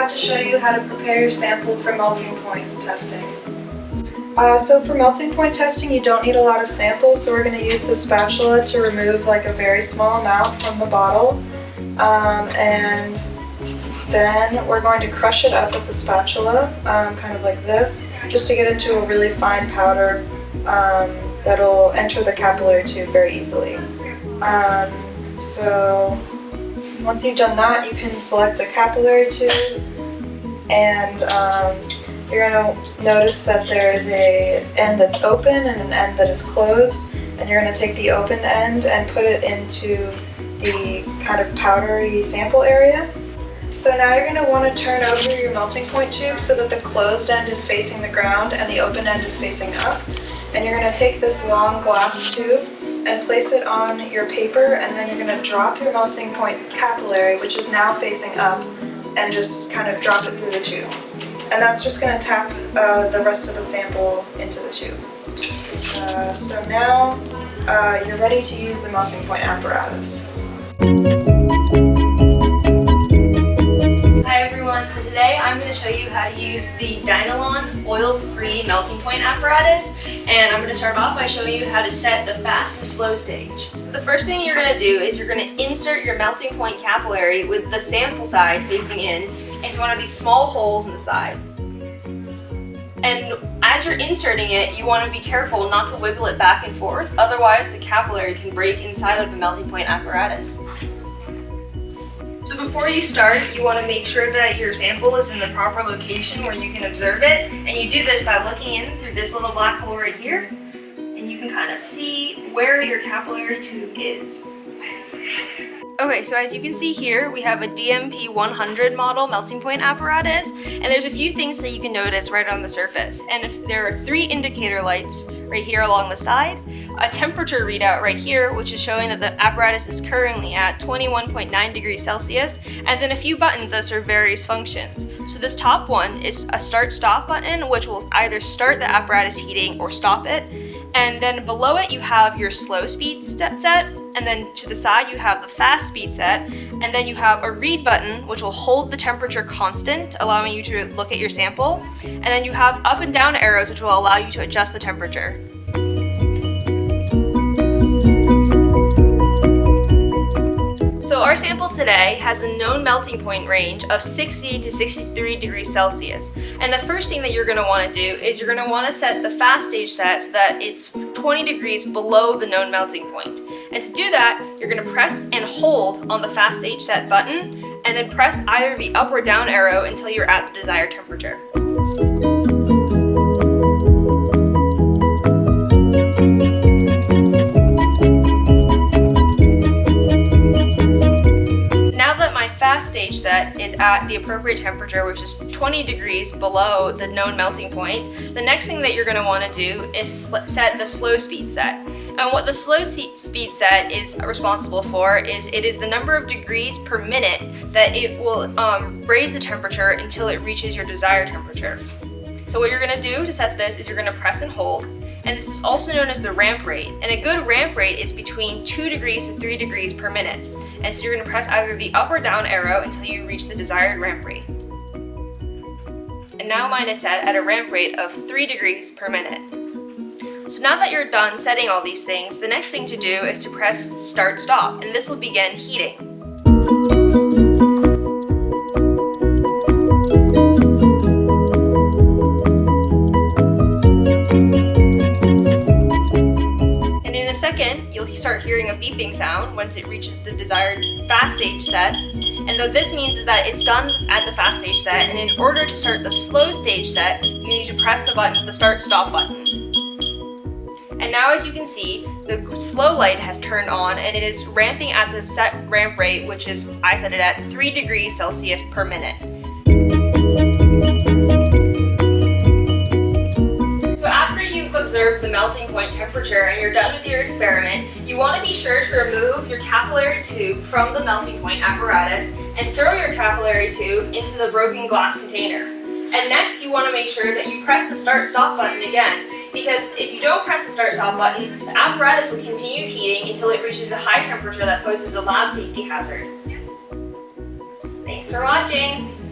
have to show you how to prepare your sample for melting point testing. So for melting point testing, you don't need a lot of samples, so we're going to use the spatula to remove like a very small amount from the bottle. And then we're going to crush it up with the spatula, kind of like this, just to get into a really fine powder that'll enter the capillary tube very easily. So once you've done that, you can select a capillary tube, and you're going to notice that there is an end that's open and an end that is closed, and you're going to take the open end and put it into the kind of powdery sample area. So now you're going to want to turn over your melting point tube so that the closed end is facing the ground and the open end is facing up. And you're going to take this long glass tube and place it on your paper, and then you're going to drop your melting point capillary, which is now facing up, and just kind of drop it through the tube. And that's just going to tap the rest of the sample into the tube. So now you're ready to use the melting point apparatus. Hi everyone, so today I'm going to show you how to use the Dynalon oil-free melting point apparatus, and I'm going to start off by showing you how to set the fast and slow stage. So the first thing you're going to do is you're going to insert your melting point capillary with the sample side facing in into one of these small holes in the side. And as you're inserting it, you want to be careful not to wiggle it back and forth, otherwise the capillary can break inside of the melting point apparatus. So before you start, you want to make sure that your sample is in the proper location where you can observe it, and you do this by looking in through this little black hole right here, and you can kind of see where your capillary tube is. Okay, so as you can see here, we have a DMP100 model melting point apparatus, and there's a few things that you can notice right on the surface. And if there are 3 indicator lights right here along the side, a temperature readout right here, which is showing that the apparatus is currently at 21.9 degrees Celsius, and then a few buttons that serve various functions. So this top one is a start-stop button, which will either start the apparatus heating or stop it. And then below it you have your slow speed set, and then to the side you have the fast speed set, and then you have a read button which will hold the temperature constant, allowing you to look at your sample, and then you have up and down arrows which will allow you to adjust the temperature. So our sample today has a known melting point range of 60 to 63 degrees Celsius. And the first thing that you're going to want to do is you're going to want to set the fast stage set so that it's 20 degrees below the known melting point. And to do that, you're going to press and hold on the fast stage set button, and then press either the up or down arrow until you're at the desired temperature. Fast stage set is at the appropriate temperature, which is 20 degrees below the known melting point. The next thing that you're going to want to do is set the slow speed set. And what the slow speed set is responsible for is it is the number of degrees per minute that it will raise the temperature until it reaches your desired temperature. So what you're going to do to set this is you're going to press and hold. And this is also known as the ramp rate. And a good ramp rate is between 2 degrees to 3 degrees per minute. And so you're going to press either the up or down arrow until you reach the desired ramp rate. And now mine is set at a ramp rate of 3 degrees per minute. So now that you're done setting all these things, the next thing to do is to press start stop, and this will begin heating. Second, you'll start hearing a beeping sound once it reaches the desired fast stage set. And though this means is that it's done at the fast stage set, and in order to start the slow stage set, you need to press the button, the start stop button. And now as you can see, the slow light has turned on and it is ramping at the set ramp rate, which is, I set it at 3 degrees Celsius per minute. Observe the melting point temperature and you're done with your experiment, you want to be sure to remove your capillary tube from the melting point apparatus and throw your capillary tube into the broken glass container. And next you want to make sure that you press the start stop button again, because if you don't press the start stop button, the apparatus will continue heating until it reaches a high temperature that poses a lab safety hazard. Thanks for watching!